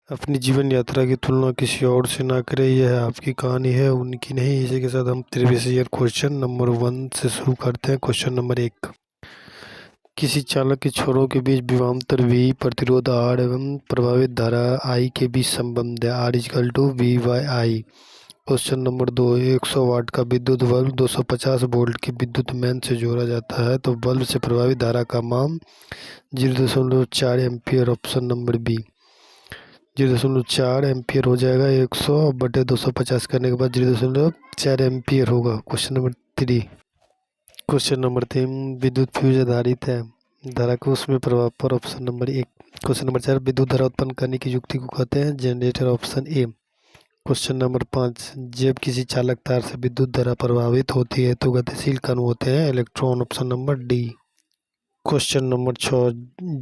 अपनी जीवन यात्रा की तुलना किसी और से ना करें। यह आपकी कहानी है, उनकी नहीं। इसी के साथ हम प्रीवियस ईयर क्वेश्चन नंबर 1 से शुरू करते हैं। क्वेश्चन नंबर 1, किसी चालक के छोरों के बीच विभवांतर V प्रतिरोध R एवं प्रभावित धारा I के बीच संबंध है R equal to V by I। Question number 2, 100 watt का विद्युत बल्ब 250 वोल्ट की विद्युत मेन से जोड़ा जाता है तो बल्ब से प्रभावित धारा का मान 0.4 ampere. Option number B 0.4 ampere हो जाएगा। 100/250 करने के बाद 0.4 एम्पियर होगा। क्वेश्चन नंबर 3, विद्युत फ्यूज आधारित है धारा के उसमें प्रभाव पर। Option number 1। क्वेश्चन नंबर 4, विद्युत धारा उत्पन्न करने की युक्ति को कहते हैं generator. Option A. Question number 5, जब किसी चालक तार से विद्युत धारा प्रभावित होती है तो गतिशील कण होते हैं electron. Option number D. Question number 6,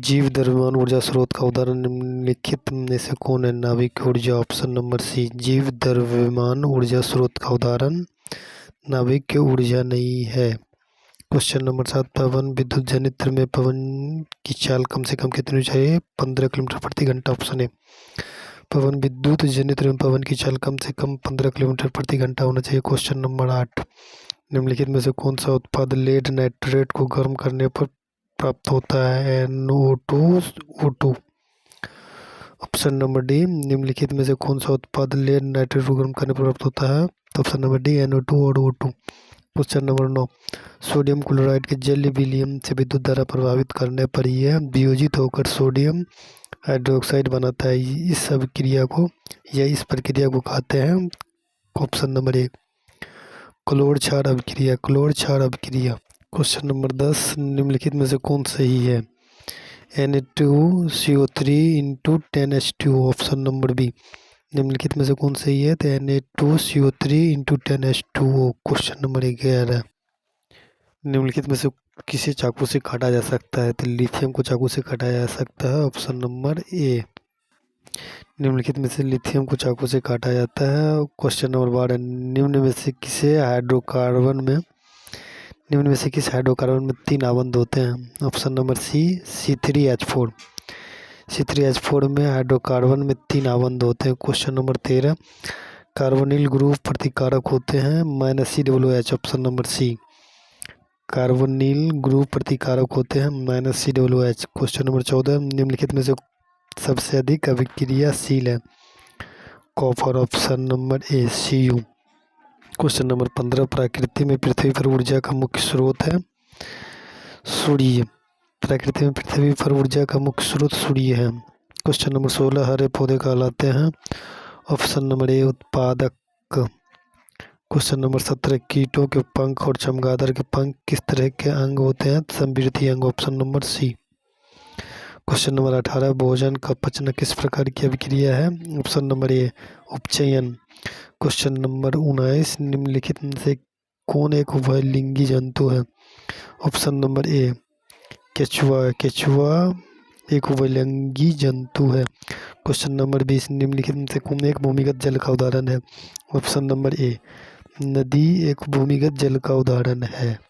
जीव द्रव्यमान ऊर्जा स्रोत का उदाहरण निम्नलिखित में से कौन है? नाभिक ऊर्जा। ऑप्शन नंबर सी, जीव द्रव्यमान ऊर्जा स्रोत का उदाहरण नाभिक ऊर्जा नहीं है। क्वेश्चन नंबर 7, पवन विद्युत जनित्र में पवन की चाल कम से कम कितनी चाहिए? 15 किलोमीटर प्रति घंटा। ऑप्शन है पवन विद्युत जनित्र में पवन की चाल कम से कम 15 किलोमीटर प्रति घंटा होना चाहिए। क्वेश्चन नंबर 8, निम्नलिखित में से कौन सा उत्पाद लेड नाइट्रेट को गर्म करने पर प्राप्त होता है? NO2O2। ऑप्शन नंबर डी, निम्नलिखित में से कौन सा उत्पाद लेड नाइट्रेट को गर्म करने पर प्राप्त होता है? ऑप्शन नंबर डी, NO2 और O2। Question number 9, sodium chloride के जल विलयन से विद्युत धारा प्रभावित करने पर यह वियोजित होकर सोडियम हाइड्रोक्साइड बनाता है। इस अभिक्रिया को या इस प्रक्रिया को कहते हैं। ऑप्शन नंबर ए, क्लोर क्षार अभिक्रिया। क्वेश्चन नंबर 10, निम्नलिखित में से कौन सही है? Na2CO3 into 10H2O। Option number B, निम्नलिखित में से कौन सही है? तो Na2CO3 into 10H2O। Question number 11, निम्नलिखित में से किसे चाकू से काटा जा सकता है? तो लिथियम को चाकू से काटा जा सकता है। ऑप्शन नंबर ए, निम्नलिखित में से लिथियम को चाकू से काटा जाता है। क्वेश्चन नंबर 12, निम्न में से किस हाइड्रोकार्बन में 3 आबंध होते हैं? ऑप्शन नंबर सी, C3H4। C3H4 में हाइड्रोकार्बन में 3 आबंध होते हैं। क्वेश्चन नंबर 13, कार्बोनिल ग्रुप प्रतिकारक होते हैं -COOH। Option number C, carbonyl group प्रतिकारक होते हैं -COOH। क्वेश्चन नंबर 14, निम्नलिखित में से सबसे अधिक अभिक्रियाशील है? कॉपर। ऑप्शन नंबर ए, Cu। क्वेश्चन नंबर 15, प्रकृति में पृथ्वी पर ऊर्जा का मुख्य स्रोत है सूर्य। प्रकृति में पृथ्वी पर ऊर्जा का मुख्य स्रोत सूर्य है। क्वेश्चन नंबर 16, हरे पौधे कहलाते हैं? ऑप्शन नंबर ए, उत्पादक। क्वेश्चन नंबर 17, कीटों के पंख और चमगादड़ के पंख किस तरह के अंग होते हैं? समृद्धि अंग। Option number C. Question number 18, भोजन का पचना किस प्रकार की अभिक्रिया है? ऑप्शन नंबर ए, उपचयन। क्वेश्चन नंबर 19, निम्नलिखित में से कौन एक उभयलिंगी जंतु है? ऑप्शन नंबर ए, केचुआ एक उभयलिंगी जंतु है। क्वेश्चन नंबर 20, निम्नलिखित में से कौन एक भूमिगत जल का उदाहरण है? ऑप्शन नंबर ए, नदी एक भूमिगत जल का उदाहरण है।